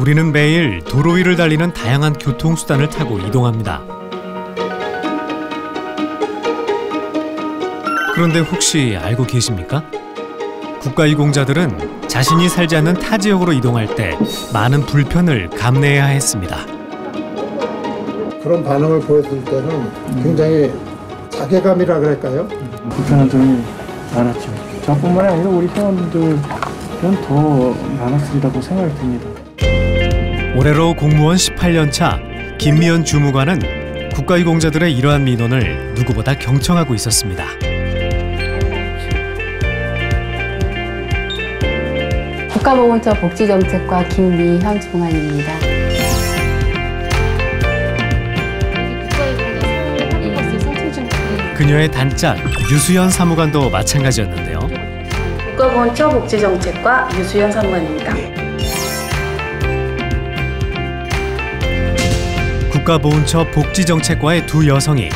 우리는 매일 도로 위를 달리는 다양한 교통수단을 타고 이동합니다. 그런데 혹시 알고 계십니까? 국가유공자들은 자신이 살지 않는 타 지역으로 이동할 때 많은 불편을 감내해야 했습니다. 그런 반응을 보였을 때는 굉장히 자괴감이라 그럴까요? 불편한 점이 많았죠. 저뿐만 아니라 우리 회원들은 더 많았으리라고 생각이 듭니다. 올해로 공무원 18년 차 김미연 주무관은 국가유공자들의 이러한 민원을 누구보다 경청하고 있었습니다. 국가보건처 복지정책과 김미현 주무관입니다. 그녀의 단짝 유수연 사무관도 마찬가지였는데요. 국가보건처 복지정책과 유수연 사무관입니다. 국가보훈처 복지정책과의 두 여성이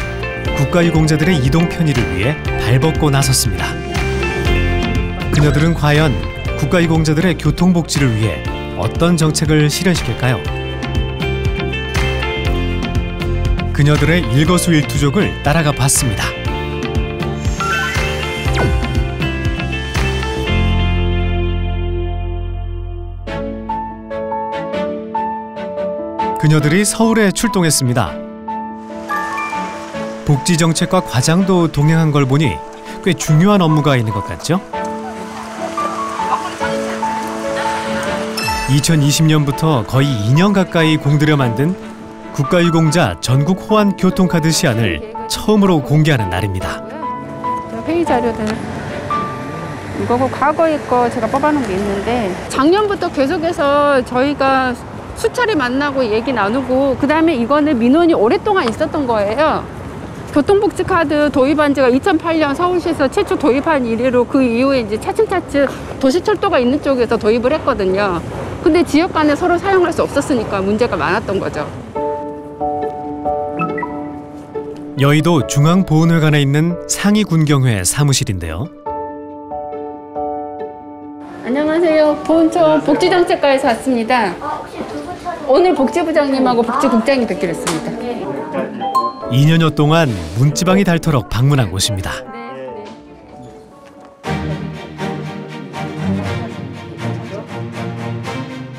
국가유공자들의 이동 편의를 위해 발벗고 나섰습니다. 그녀들은 과연 국가유공자들의 교통복지를 위해 어떤 정책을 실현시킬까요? 그녀들의 일거수일투족을 따라가 봤습니다. 그녀들이 서울에 출동했습니다. 복지정책과 과장도 동행한 걸 보니 꽤 중요한 업무가 있는 것 같죠? 2020년부터 거의 2년 가까이 공들여 만든 국가유공자 전국 호환 교통카드 시안을 처음으로 공개하는 날입니다. 회의 자료들 이거고 과거에 거 제가 뽑아놓은 게 있는데 작년부터 계속해서 저희가 수차례 만나고 얘기 나누고 그다음에 이거는 민원이 오랫동안 있었던 거예요. 교통복지카드 도입한 지가 2008년 서울시에서 최초 도입한 이래로 그 이후에 이제 차츰차츰 도시철도가 있는 쪽에서 도입을 했거든요. 근데 지역 간에 서로 사용할 수 없었으니까 문제가 많았던 거죠. 여의도 중앙보훈회관에 있는 상위군경회 사무실인데요. 안녕하세요. 보훈처 복지정책과에서 왔습니다. 오늘 복지부장님하고 복지국장이 뵙기로 했습니다. 2년여 동안 문지방이 닳도록 방문한 곳입니다.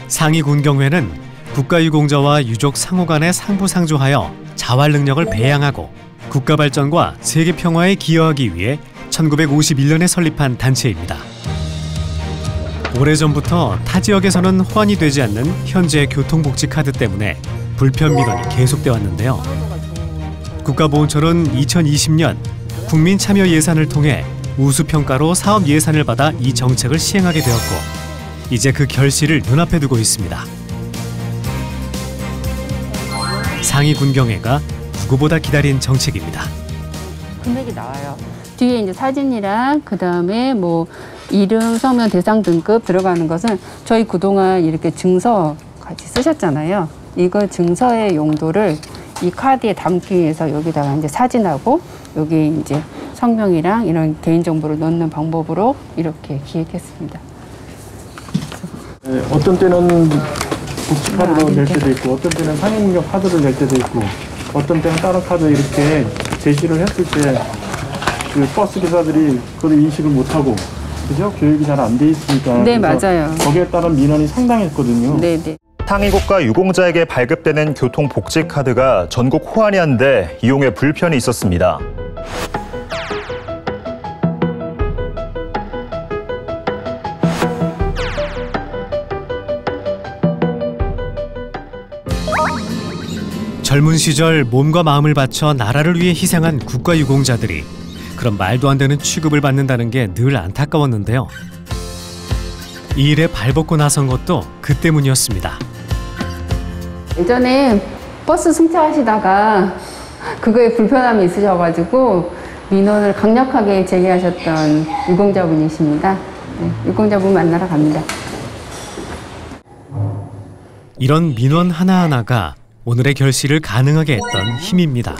상위군경회는 국가유공자와 유족 상호 간에 상부상조하여 자활 능력을 배양하고 국가 발전과 세계 평화에 기여하기 위해 1951년에 설립한 단체입니다. 오래전부터 타 지역에서는 호환이 되지 않는 현재의 교통복지 카드 때문에 불편 민원이 계속돼 왔는데요. 국가보훈처는 2020년 국민 참여 예산을 통해 우수평가로 사업 예산을 받아 이 정책을 시행하게 되었고 이제 그 결실을 눈앞에 두고 있습니다. 상위군경회가 누구보다 기다린 정책입니다. 금액이 나와요. 뒤에 이제 사진이랑 그다음에 뭐 이름, 성명, 대상 등급 들어가는 것은 저희 그동안 이렇게 증서 같이 쓰셨잖아요. 이거 증서의 용도를 이 카드에 담기 위해서 여기다가 이제 사진하고 여기 이제 성명이랑 이런 개인정보를 넣는 방법으로 이렇게 기획했습니다. 네, 어떤 때는 복지카드를 낼 때도 있고 어떤 때는 상임력 카드를 낼 때도 있고 어떤 때는 다른 카드 이렇게 제시를 했을 때 그 버스 기사들이 그걸 인식을 못하고 그죠? 교육이 잘 안 돼 있으니까. 네, 맞아요. 거기에 따른 민원이 상당했거든요. 네, 네. 상위국가 유공자에게 발급되는 교통복지카드가 전국 호환이 한데 이용에 불편이 있었습니다. 젊은 시절 몸과 마음을 바쳐 나라를 위해 희생한 국가유공자들이 그런 말도 안 되는 취급을 받는다는 게 늘 안타까웠는데요. 이 일에 발벗고 나선 것도 그 때문이었습니다. 예전에 버스 승차하시다가 그거에 불편함이 있으셔가지고 민원을 강력하게 제기하셨던 유공자분이십니다. 네, 유공자분 만나러 갑니다. 이런 민원 하나하나가 오늘의 결실을 가능하게 했던 힘입니다.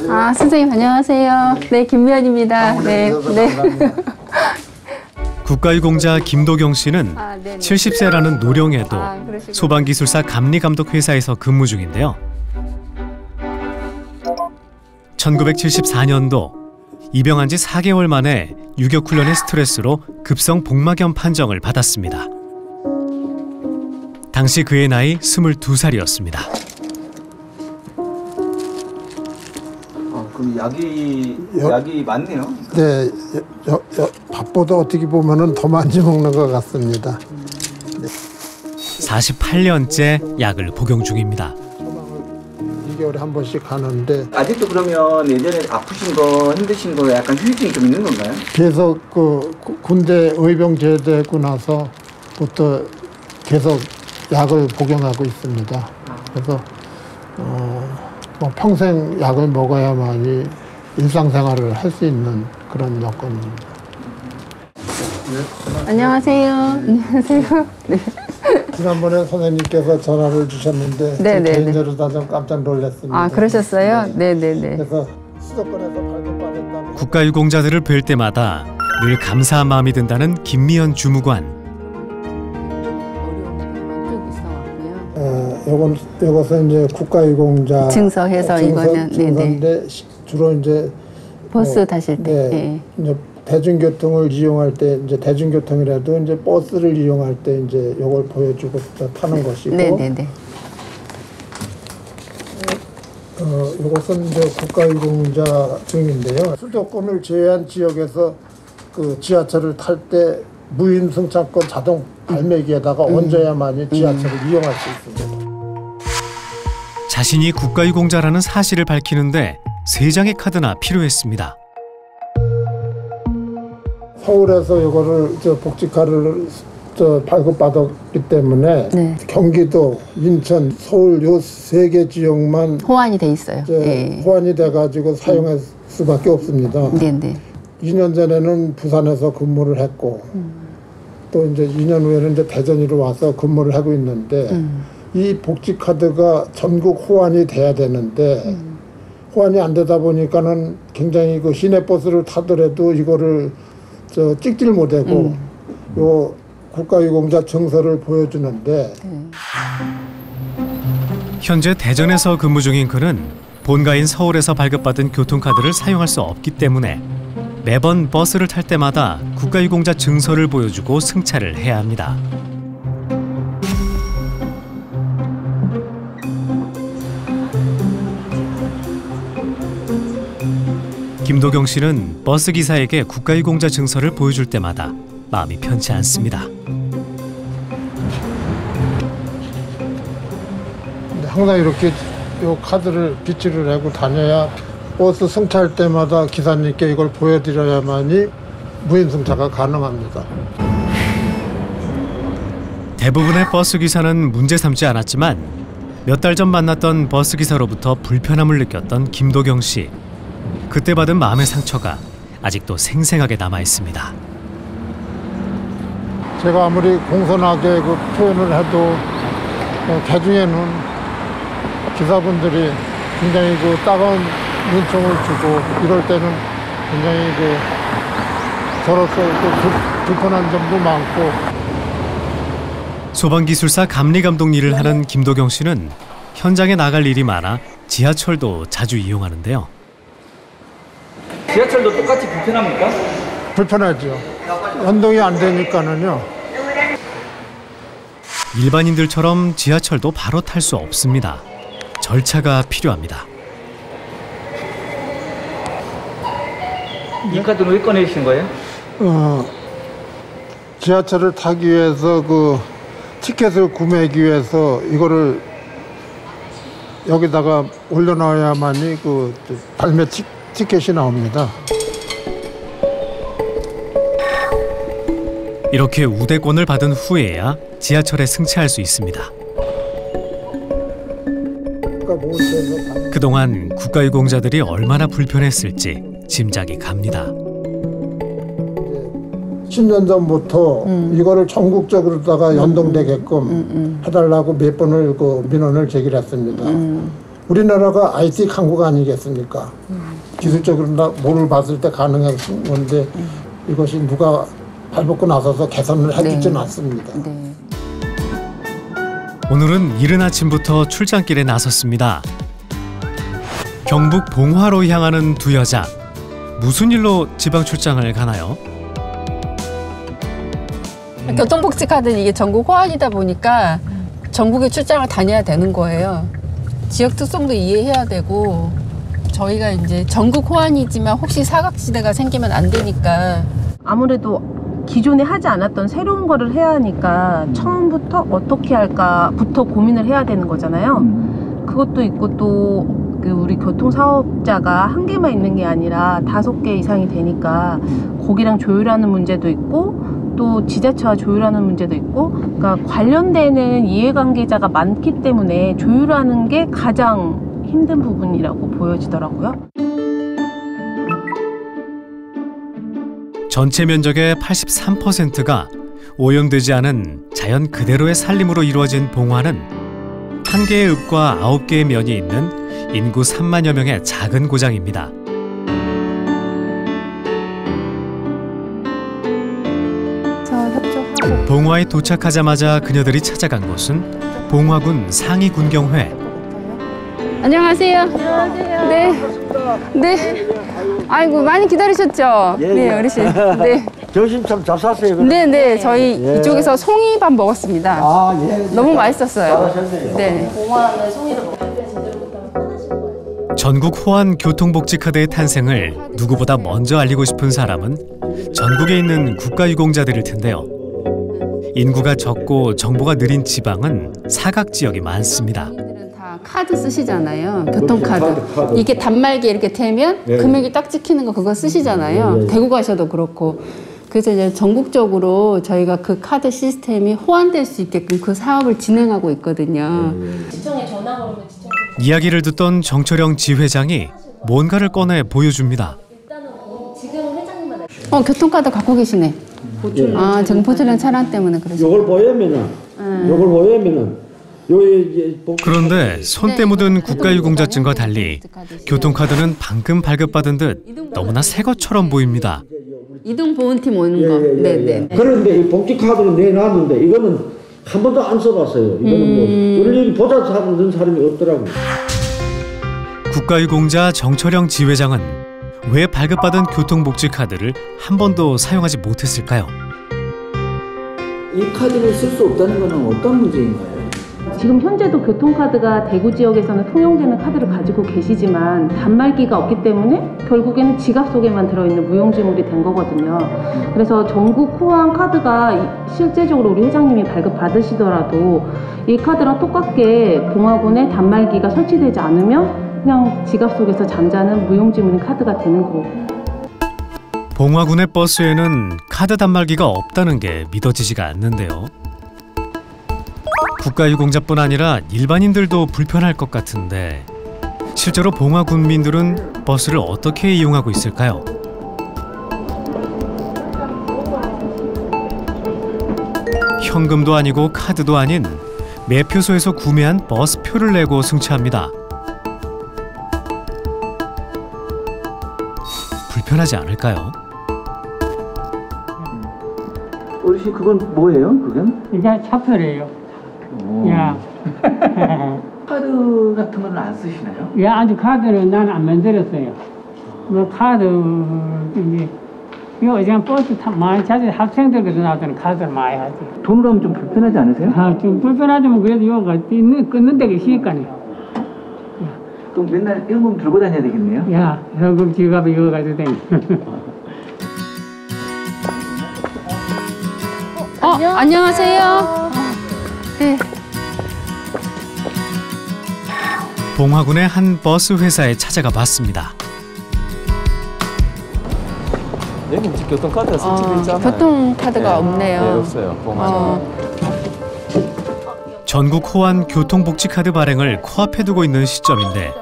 아, 선생님 안녕하세요. 네, 김미연입니다. 네, 네. 국가유공자 김도경 씨는 네네. 70세라는 노령에도 그러시구나. 소방기술사 감리감독 회사에서 근무 중인데요. 1974년도 입영한 지 4개월 만에 유격훈련의 스트레스로 급성 복막염 판정을 받았습니다. 당시 그의 나이 22살이었습니다. 그럼 약이 많네요. 네, 밥보다 어떻게 보면은 더 많이 먹는 것 같습니다. 48년째 약을 복용 중입니다. 2개월에 한 번씩 하는데 아직도 그러면 예전에 아프신 거 힘드신 거 약간 후유증이 좀 있는 건가요? 계속 그 군대 의병 제대하고 나서부터 계속 약을 복용하고 있습니다. 그래서 뭐 평생 약을 먹어야만이 일상생활을 할 수 있는 그런 여건입니다. 안녕하세요. 안녕하세요. 네. 지난번에 선생님께서 전화를 주셨는데 네네네. 개인적으로 다 좀 깜짝 놀랐습니다. 그러셨어요? 네네네. 그래서 수도권에서 발급받았다고 국가유공자들을 뵐 때마다 늘 감사한 마음이 든다는 김미연 주무관. 요것은 이제 국가유공자 증서해서 이거는 증서인데 주로 이제 버스 타실 때. 네, 이제 대중교통을 이용할 때 이제 대중교통이라도 이제 버스를 이용할 때 이제 요걸 보여주고 타는 것이고. 네네네. 요것은 이제 국가유공자 증인데요. 수도권을 제외한 지역에서 그 지하철을 탈 때 무인 승차권 자동 발매기에다가 얹어야만이 지하철을 이용할 수 있습니다. 자신이 국가유공자라는 사실을 밝히는데 3장의 카드나 필요했습니다. 서울에서 이거를 복지카드를 발급받았기 때문에 네. 경기도, 인천, 서울 요 3개 지역만 호환이 돼 있어요. 네. 호환이 돼가지고 사용할 수밖에 없습니다. 네네. 2년 전에는 부산에서 근무를 했고 또 이제 2년 후에는 이제 대전으로 와서 근무를 하고 있는데 이 복지카드가 전국 호환이 돼야 되는데 호환이 안 되다 보니까는 굉장히 그 시내버스를 타더라도 이거를 찍질 못하고 요 국가유공자 증서를 보여주는데 현재 대전에서 근무 중인 그는 본가인 서울에서 발급받은 교통카드를 사용할 수 없기 때문에 매번 버스를 탈 때마다 국가유공자 증서를 보여주고 승차를 해야 합니다. 김도경 씨는 버스 기사에게 국가유공자 증서를 보여줄 때마다 마음이 편치 않습니다. 항상 이렇게 요 카드를 비치를 하고 다녀야 버스 승차할 때마다 기사님께 이걸 보여드려야만이 무인 승차가 가능합니다. 대부분의 버스 기사는 문제 삼지 않았지만 몇 달 전 만났던 버스 기사로부터 불편함을 느꼈던 김도경 씨. 그때 받은 마음의 상처가 아직도 생생하게 남아 있습니다. 제가 아무리 공손하게 그 표현을 해도 개중에는 기사분들이 굉장히 그 따가운 눈총을 주고 이럴 때는 굉장히 그 저로서 또 불편한 점도 많고. 소방기술사 감리감독 일을 하는 김도경 씨는 현장에 나갈 일이 많아 지하철도 자주 이용하는데요. 지하철도 똑같이 불편합니까? 불편하죠. 연동이 안 되니까는요. 일반인들처럼 지하철도 바로 탈 수 없습니다. 절차가 필요합니다. 이 카드는 왜 꺼내신 거예요? 지하철을 타기 위해서 그 티켓을 구매하기 위해서 이거를 여기다가 올려놔야만이 그 발매 티켓이 나옵니다. 이렇게 우대권을 받은 후에야 지하철에 승차할 수 있습니다. 그동안 국가유공자들이 얼마나 불편했을지 짐작이 갑니다. 10년 전부터 이거를 전국적으로다가 연동되게끔 해달라고 몇 번을 그 민원을 제기했습니다. 우리나라가 IT 강국 아니겠습니까? 기술적으로 뭐를 봤을 때 가능한 건데 이것이 누가 발벗고 나서서 개선을 해주진 네. 않습니다. 네. 오늘은 이른 아침부터 출장길에 나섰습니다. 경북 봉화로 향하는 두 여자. 무슨 일로 지방 출장을 가나요? 교통복지카드는 이게 전국 호환이다 보니까 전국에 출장을 다녀야 되는 거예요. 지역 특성도 이해해야 되고 저희가 이제 전국 호환이지만 혹시 사각지대가 생기면 안 되니까 아무래도 기존에 하지 않았던 새로운 거를 해야 하니까 처음부터 어떻게 할까부터 고민을 해야 되는 거잖아요. 그것도 있고 또 우리 교통사업자가 한 개만 있는 게 아니라 5개 이상이 되니까 거기랑 조율하는 문제도 있고 또 지자체와 조율하는 문제도 있고 그러니까 관련되는 이해관계자가 많기 때문에 조율하는 게 가장 힘든 부분이라고 보여지더라고요. 전체 면적의 83%가 오염되지 않은 자연 그대로의 살림으로 이루어진 봉화는 1개의 읍과 9개의 면이 있는 인구 3만여 명의 작은 고장입니다. 봉화에 도착하자마자 그녀들이 찾아간 곳은 봉화군 상위군경회. 안녕하세요. 안녕하세요. 네. 아이고 많이 기다리셨죠? 네, 어르신. 네. 점심 참 잘 샀어요. 네. 저희 이쪽에서 송이밥 먹었습니다. 너무 맛있었어요. 네. 봉화는 송이를 먹을 때 제대로 편하신 거예요. 전국 호환 교통복지카드의 탄생을 누구보다 먼저 알리고 싶은 사람은 전국에 있는 국가유공자들일 텐데요. 인구가 적고 정보가 느린 지방은 사각지역이 많습니다. 다 카드 쓰시잖아요. 교통카드. 이게 단말기 이렇게 되면 금액이 딱 찍히는 거 그거 쓰시잖아요. 대구 가셔도 그렇고. 그래서 이제 전국적으로 저희가 그 카드 시스템이 호환될 수 있게끔 그 사업을 진행하고 있거든요. 지청에 전화 걸으면 지청. 이야기를 듣던 정철영 지회장이 뭔가를 꺼내 보여줍니다. 일단은 지금 회장님만 교통카드 갖고 계시네. 지금 보철형 차량 때문에 그러시죠. 요걸 보여면은 그런데 손때 묻은 국가유공자증과 달리 교통카드는 방금 발급받은 듯 너무나 새 것처럼 보입니다. 이동보훈팀 오는 거. 네. 그런데 이 복지카드를 내놨는데 이거는 한 번도 안 써봤어요. 이거는 뭐 이런 보자 사는 사람이 없더라고요. 국가유공자 정철영 지회장은 왜 발급받은 교통복지카드를 한 번도 사용하지 못했을까요? 이 카드를 쓸 수 없다는 것은 어떤 문제인가요? 지금 현재도 교통카드가 대구 지역에서는 통용되는 카드를 가지고 계시지만 단말기가 없기 때문에 결국에는 지갑 속에만 들어있는 무용지물이 된 거거든요. 그래서 전국 호환 카드가 실제적으로 우리 회장님이 발급받으시더라도 이 카드랑 똑같게 봉화군에 단말기가 설치되지 않으면 그냥 지갑 속에서 잠자는 무용지물인 카드가 되는 거고. 봉화군의 버스에는 카드 단말기가 없다는 게 믿어지지가 않는데요. 국가유공자뿐 아니라 일반인들도 불편할 것 같은데 실제로 봉화군민들은 버스를 어떻게 이용하고 있을까요? 현금도 아니고 카드도 아닌 매표소에서 구매한 버스표를 내고 승차합니다. 불편하지 않을까요? 어르신 그건 뭐예요? 그건? 이게 차표래요. 야. 카드 같은 건 안 쓰시나요? 예, 아직 카드는 나는 안 만들었어요. 뭐 카드 이제 요즘 버스 많이 자주 학생들도 나오는 카드를 많이 하지. 돈으로 하면 좀 불편하지 않으세요? 좀 불편하지만 그래도 요가 끊는 데가 있으니까요. 그럼 맨날 현금 들고 다녀야 되겠네요? 야, 현금 지갑에 이거 가지고 다니. 안녕하세요. 네. 봉화군의 한 버스 회사에 찾아가 봤습니다. 여기 교통카드가 설치되어 있잖아요. 교통카드가 없네요. 네, 없어요. 봉화는. 전국 호환 교통복지카드 발행을 코앞에 두고 있는 시점인데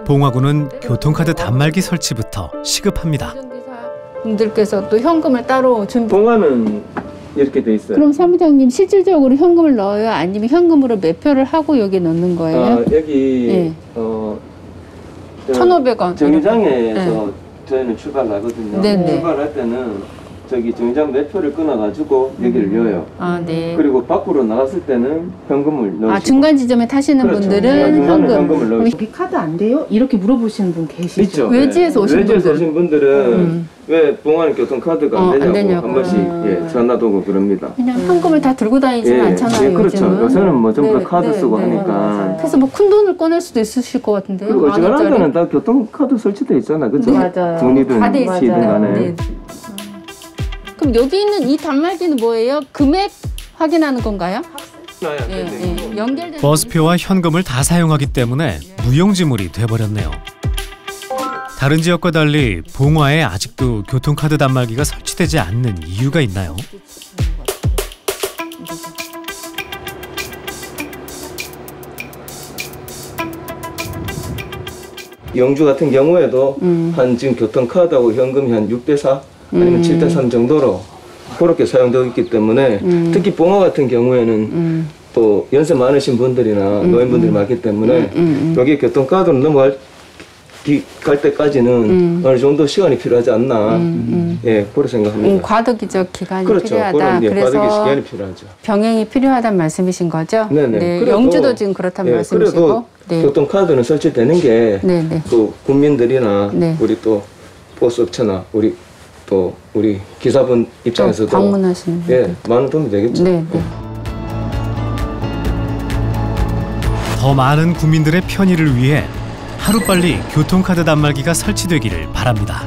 봉화군은 교통카드 단말기 설치부터 시급합니다. 분들께서 또 현금을 따로 봉화는 이렇게 돼 있어요. 그럼 사무장님 실질적으로 현금을 넣어요? 아니면 현금으로 매표를 하고 여기 넣는 거예요? 여기 1,500원. 정류장에서 저희는 출발하거든요. 네네. 출발할 때는 저기 정류장 매표를 끊어가지고 여기를 여요. 아, 네. 그리고 밖으로 나갔을 때는 현금을 넣으시고. 아, 중간 지점에 타시는 그렇죠. 분들은 현금을 넣으시고. 여기 카드 안 돼요? 이렇게 물어보시는 분 계시죠? 있죠. 외지에서 오신 외지에서 분들. 오신 분들은 왜 봉화는 교통카드가 안 되냐고 한 번씩 전화도 오고 그럽니다. 그냥 현금을 다 들고 다니지는 않잖아요. 그렇죠. 요즘은. 요새는 뭐 전부 다 네, 카드 네, 쓰고 네. 하니까. 그래서 뭐 큰 돈을 꺼낼 수도 있으실 것 같은데요. 그리고 만 어지간한 원짜리. 데는 다 교통카드 설치돼 있잖아. 그죠? 네, 맞아요. 돈이든 다 돼 있어요. 시든 간에. 네. 그럼 여기 있는 이 단말기는 뭐예요? 금액 확인하는 건가요? 예, 연결된 버스표와 현금을 다 사용하기 때문에 무용지물이 돼버렸네요. 다른 지역과 달리 봉화에 아직도 교통카드 단말기가 설치되지 않는 이유가 있나요? 영주 같은 경우에도 한 지금 교통카드하고 현금이 한 6대4 아니면 7대3 정도로 그렇게 사용되고 있기 때문에 특히 봉화 같은 경우에는 또 연세 많으신 분들이나 노인분들이 많기 때문에 여기 교통카드로 넘어갈 갈 때까지는 어느 정도 시간이 필요하지 않나 예, 그렇게 생각합니다. 과도기적 기간이 그렇죠. 필요하다. 그런, 그래서 과도기 시간이 필요하죠. 병행이 필요하다는 말씀이신 거죠? 네네. 네, 그래도, 영주도 지금 그렇다는 말씀이시고. 그래도 네. 교통카드는 설치되는 게 네네. 그 국민들이나 네. 우리 또 버스업체나 우리 기사분 입장에서도 방문하시는 예, 많은 도움이 되겠죠. 네. 더 많은 국민들의 편의를 위해 하루빨리 교통카드 단말기가 설치되기를 바랍니다.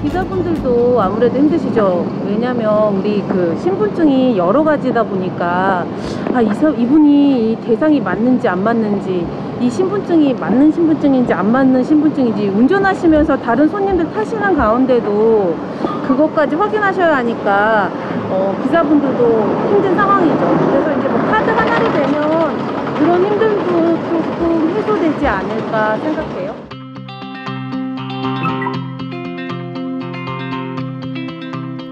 기사분들도 아무래도 힘드시죠. 왜냐면 우리 그 신분증이 여러 가지다 보니까 이분이 이 대상이 맞는지 안 맞는지, 이 신분증이 맞는 신분증인지 안 맞는 신분증인지, 운전하시면서 다른 손님들 타시는 가운데도 그것까지 확인하셔야 하니까 기사분들도 힘든 상황이죠. 그래서 이제 뭐 카드 하나로 되면 그런 힘듦도 조금 해소되지 않을까 생각해요.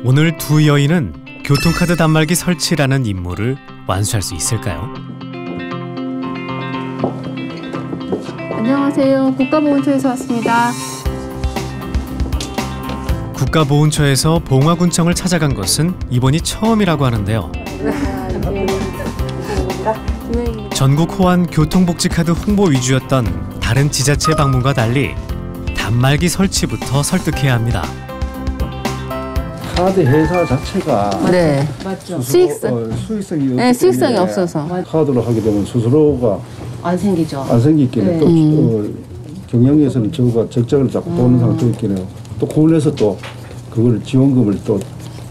오늘 두 여인은 교통카드 단말기 설치라는 임무를 완수할 수 있을까요? 안녕하세요. 국가보훈처에서 왔습니다. 국가보훈처에서 봉화군청을 찾아간 것은 이번이 처음이라고 하는데요. 전국 호환 교통복지카드 홍보 위주였던 다른 지자체 방문과 달리 단말기 설치부터 설득해야 합니다. 카드 회사 자체가 네, 맞죠. 수익성이 네, 수익성이 없어서 카드로 하게 되면 수수료가 안 생기죠. 안 생기기 때문에 또 경영에서는 저거가 적자를 자꾸 보는 상태에 있긴 해요. 또 군에서 또 그걸 지원금을 또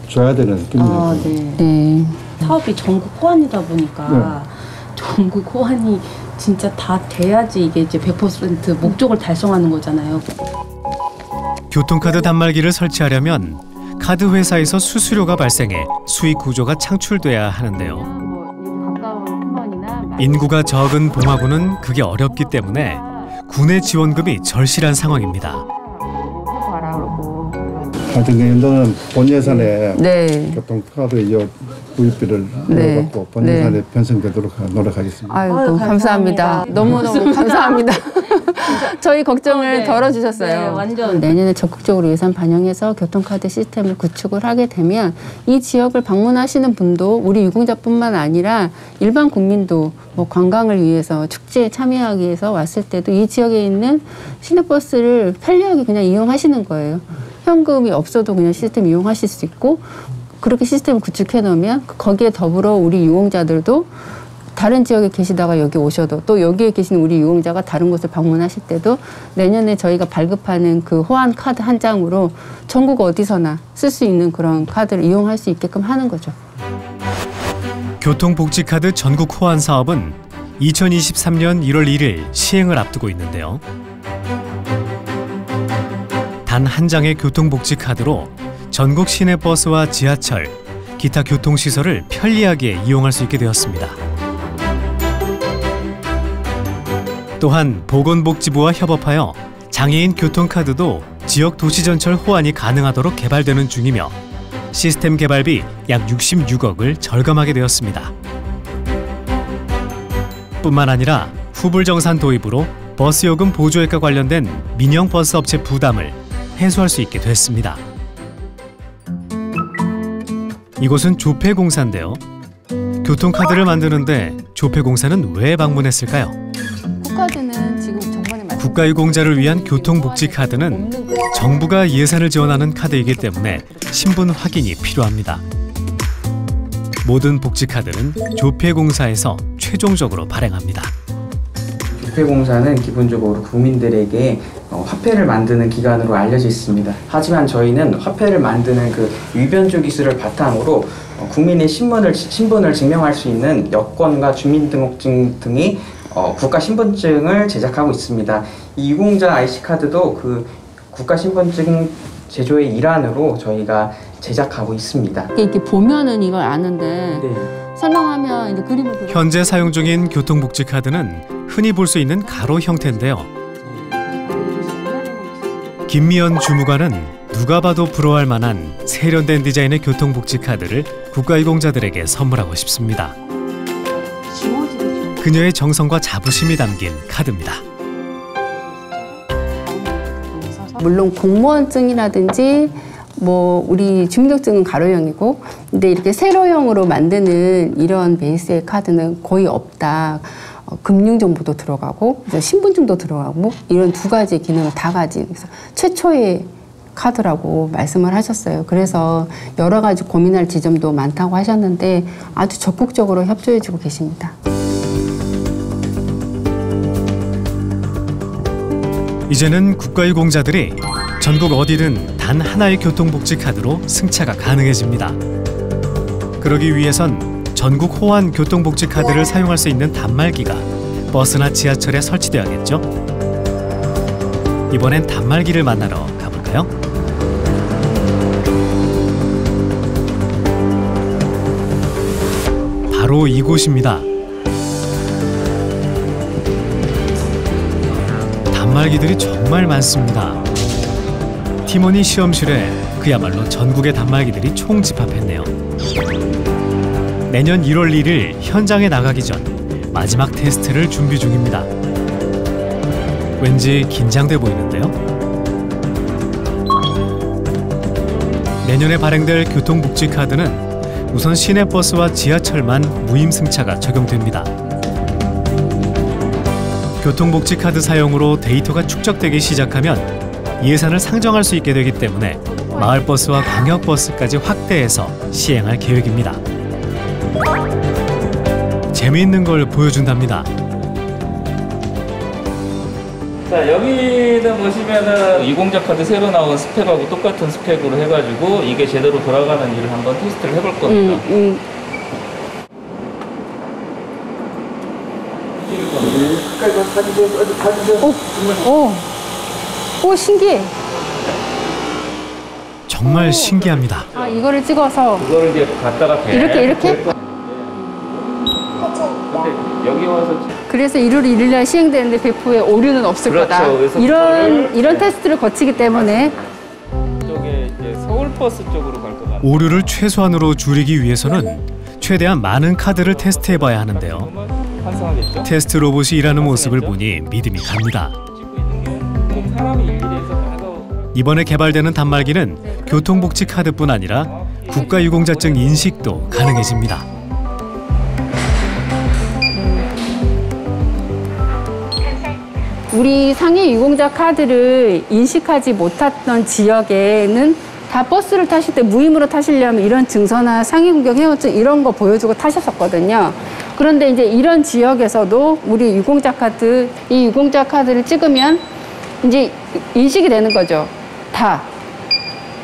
줘야 되는 경우가 네. 사업이 전국 호환이다 보니까 전국 호환이 진짜 다 돼야지 이게 이제 100% 목적을 달성하는 거잖아요. 교통카드 단말기를 설치하려면 카드 회사에서 수수료가 발생해 수익 구조가 창출돼야 하는데요. 인구가 적은 봉화군은 그게 어렵기 때문에 군의 지원금이 절실한 상황입니다. 하여튼 연도는 본 예산에 교통카드 구입비를 받고 본 예산에 편성되도록 노력하겠습니다. 아이고, 감사합니다. 너무너무 감사합니다. 저희 걱정을 덜어주셨어요. 네, 완전. 내년에 적극적으로 예산 반영해서 교통카드 시스템을 구축을 하게 되면 이 지역을 방문하시는 분도 우리 유공자뿐만 아니라 일반 국민도 뭐 관광을 위해서 축제에 참여하기 위해서 왔을 때도 이 지역에 있는 시내버스를 편리하게 그냥 이용하시는 거예요. 현금이 없어도 그냥 시스템 이용하실 수 있고, 그렇게 시스템을 구축해 놓으면 거기에 더불어 우리 유공자들도 다른 지역에 계시다가 여기 오셔도, 또 여기에 계시는 우리 유공자가 다른 곳을 방문하실 때도 내년에 저희가 발급하는 그 호환 카드 한 장으로 전국 어디서나 쓸 수 있는 그런 카드를 이용할 수 있게끔 하는 거죠. 교통복지카드 전국 호환 사업은 2023년 1월 1일 시행을 앞두고 있는데요. 단 한 장의 교통복지카드로 전국 시내버스와 지하철, 기타 교통시설을 편리하게 이용할 수 있게 되었습니다. 또한 보건복지부와 협업하여 장애인 교통카드도 지역 도시전철 호환이 가능하도록 개발되는 중이며 시스템 개발비 약 66억을 절감하게 되었습니다. 뿐만 아니라 후불정산 도입으로 버스요금 보조액과 관련된 민영버스 업체 부담을 해소할 수 있게 됐습니다. 이곳은 조폐공사인데요. 교통카드를 만드는데 조폐공사는 왜 방문했을까요? 국카드는 지금 전번에 국가유공자를 위한 교통복지카드는 정부가 예산을 지원하는 카드이기 때문에 신분 확인이 필요합니다. 모든 복지카드는 조폐공사에서 최종적으로 발행합니다. 조폐공사는 기본적으로 국민들에게 화폐를 만드는 기관으로 알려져 있습니다. 하지만 저희는 화폐를 만드는 그 위변조 기술을 바탕으로 국민의 신분을 증명할 수 있는 여권과 주민등록증 등의 국가신분증을 제작하고 있습니다. 이 유공자 IC카드도 그 국가신분증 제조의 일환으로 저희가 제작하고 있습니다. 이렇게 보면은 이걸 아는데 설명하면 이제 그림을 그려. 현재 사용 중인 교통복지카드는 흔히 볼 수 있는 가로 형태인데요. 김미연 주무관은 누가 봐도 부러워할 만한 세련된 디자인의 교통복지카드를 국가유공자들에게 선물하고 싶습니다. 그녀의 정성과 자부심이 담긴 카드입니다. 물론 공무원증이라든지 뭐 우리 주민등록증은 가로형이고, 근데 이렇게 세로형으로 만드는 이런 베이스의 카드는 거의 없다. 금융정보도 들어가고 신분증도 들어가고 이런 두 가지 기능을 다 가진 최초의 카드라고 말씀을 하셨어요. 그래서 여러 가지 고민할 지점도 많다고 하셨는데 아주 적극적으로 협조해주고 계십니다. 이제는 국가유공자들이 전국 어디든 단 하나의 교통복지카드로 승차가 가능해집니다. 그러기 위해선 전국 호환 교통복지카드를 사용할 수 있는 단말기가 버스나 지하철에 설치되어야겠죠? 이번엔 단말기를 만나러 가볼까요? 바로 이곳입니다. 단말기들이 정말 많습니다. 티모니 시험실에 그야말로 전국의 단말기들이 총집합했네요. 내년 1월 1일 현장에 나가기 전 마지막 테스트를 준비 중입니다. 왠지 긴장돼 보이는데요. 내년에 발행될 교통복지카드는 우선 시내버스와 지하철만 무임승차가 적용됩니다. 교통복지카드 사용으로 데이터가 축적되기 시작하면 예산을 상정할 수 있게 되기 때문에 마을버스와 광역버스까지 확대해서 시행할 계획입니다. 재미있는 걸 보여준답니다. 자, 여기는 보시면은 유공자 카드 새로 나온 스펙하고 똑같은 스펙으로 해가지고 이게 제대로 돌아가는지를 한번 테스트를 해볼 겁니다. 오, 신기해. 정말 신기합니다. 아, 이거를 찍어서 그거를 이제 갖다가 이렇게? 여기 와서 그래서 1월 1일 날 시행되는데 배포에 오류는 없을 거다. 이런 테스트를 거치기 때문에 이쪽에 이제 서울버스 쪽으로 갈 것 같아요. 오류를 최소한으로 줄이기 위해서는 최대한 많은 카드를 테스트해봐야 하는데요. 환상하겠죠? 테스트 로봇이 일하는 모습을 보니 믿음이 갑니다. 이번에 개발되는 단말기는 교통복지 카드뿐 아니라 국가유공자증 인식도 가능해집니다. 우리 상해 유공자 카드를 인식하지 못했던 지역에는 다 버스를 타실 때 무임으로 타시려면 이런 증서나 상해 구경 회원증 이런 거 보여주고 타셨었거든요. 그런데 이제 이런 지역에서도 우리 유공자 카드, 이 유공자 카드를 찍으면 이제 인식이 되는 거죠. 다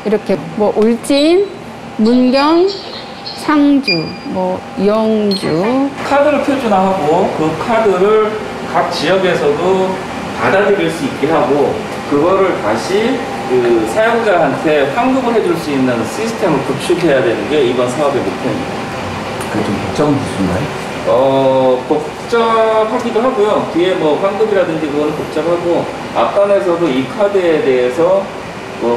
이렇게 뭐 울진, 문경, 상주, 뭐 영주 카드를 표준화하고 그 카드를 각 지역에서도 받아들일 수 있게 하고 그거를 다시 그 사용자한테 환급을 해줄 수 있는 시스템을 구축해야 되는 게 이번 사업의 목표입니다. 그게 좀 복잡한 기술인가요? 복잡하기도 하고요. 뒤에 뭐 환급이라든지 그거는 복잡하고 앞단에서도 이 카드에 대해서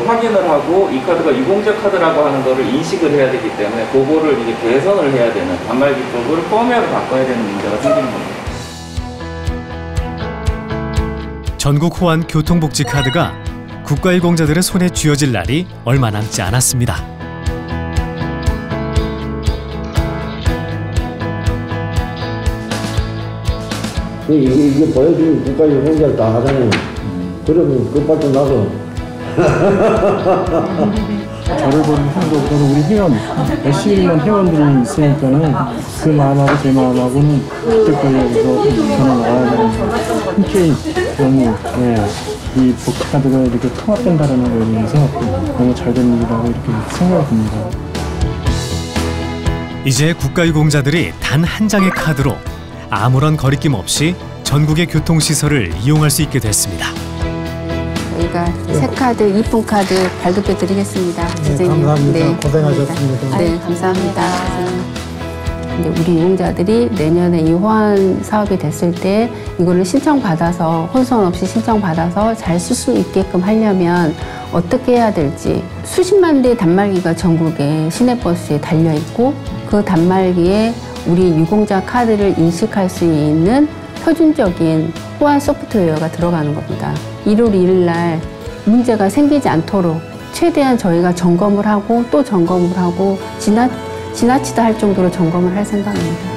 확인을 하고 이 카드가 유공자 카드라고 하는 거를 인식을 해야 되기 때문에 그거를 이제 개선을 해야 되는 단말기 쪽을 펌웨어를 바꿔야 되는 문제가 생기는 겁니다. 전국 호환 교통복지 카드가 국가유공자들의 손에 쥐어질 날이 얼마 남지 않았습니다. 이게 보여주면 국가유공자를 다 하잖아요. 그러면 끝발도 나서. 저를 보는 행동, 저는 우리 회원, 몇십만 회원들이 있으니까는 그 마음하고 제 마음하고는 그때까지 저는 흔쾌히 너무 이 복지카드가 이렇게 통합된다는 거에 대해서 너무 잘된 일이라고 이렇게 생각이 듭니다. 이제 국가유공자들이 단 한 장의 카드로 아무런 거리낌 없이 전국의 교통시설을 이용할 수 있게 됐습니다. 저희가 새 카드, 이쁜 카드 발급해 드리겠습니다. 네, 감사합니다. 고생하셨습니다. 네, 감사합니다. 근데 우리 유공자들이 내년에 이 호환 사업이 됐을 때 이거를 신청받아서 혼선 없이 신청받아서 잘 쓸 수 있게끔 하려면 어떻게 해야 될지 수십만 대의 단말기가 전국에 시내버스에 달려 있고 그 단말기에 우리 유공자 카드를 인식할 수 있는 표준적인 호환 소프트웨어가 들어가는 겁니다. 1월 1일 날 문제가 생기지 않도록 최대한 저희가 점검을 하고 또 점검을 하고 지나치다 할 정도로 점검을 할 생각입니다.